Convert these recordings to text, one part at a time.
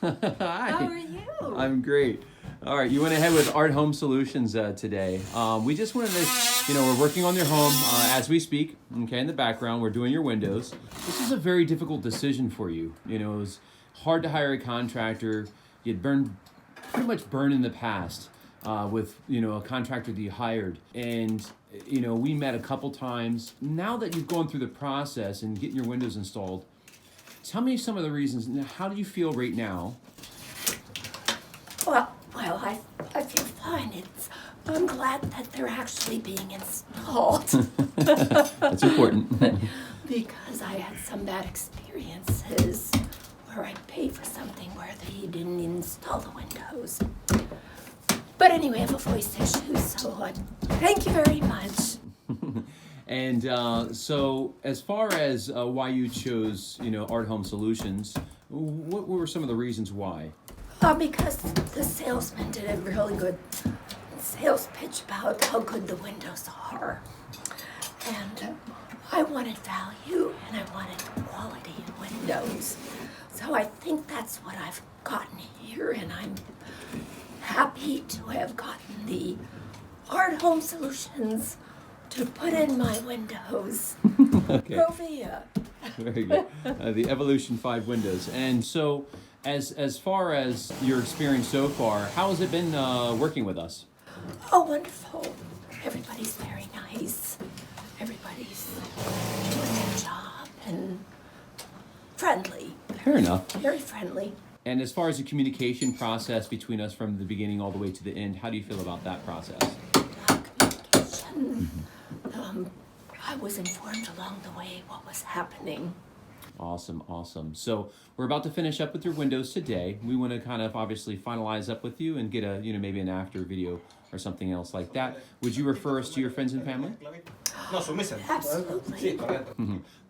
Hi. How are you? I'm great. All right, you went ahead with Art Home Solutions today. We just wanted to, we're working on your home as we speak. Okay, in the background, we're doing your windows. This is a very difficult decision for you. It was hard to hire a contractor. You'd pretty much burned in the past with a contractor that you hired, and we met a couple times. Now that you've gone through the process and getting your windows installed, tell me some of the reasons. How do you feel right now? Well, I feel fine. I'm glad that they're actually being installed. That's important. Because I had some bad experiences where I paid for something where they didn't install the windows. But anyway, I have a voice issue, so thank you very much. And so as far as why you chose, Art Home Solutions, what were some of the reasons why? Because the salesman did a really good sales pitch about how good the windows are. And I wanted value and I wanted quality in windows. So I think that's what I've gotten here, and I'm happy to have gotten the Art Home Solutions to put in my windows. Okay. Provia. Very good. The Evolution 5 windows. And so as far as your experience so far, how has it been working with us? Oh, wonderful. Everybody's very nice. Everybody's doing their job and friendly. Fair enough. Very friendly. And as far as the communication process between us from the beginning all the way to the end, how do you feel about that process? Communication. I was informed along the way what was happening. Awesome. So we're about to finish up with your windows today. We want to kind of obviously finalize up with you and get a, maybe an after video or something else like that. Would you refer us to your friends and family? Absolutely.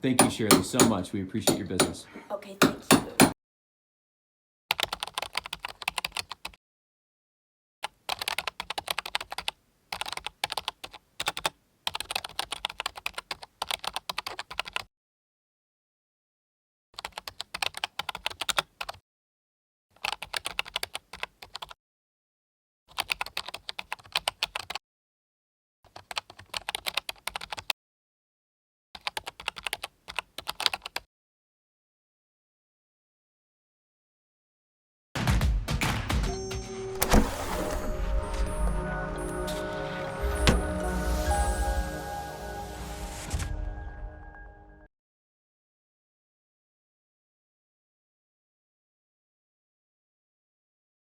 Thank you, Shirley, so much. We appreciate your business. Okay, thank you.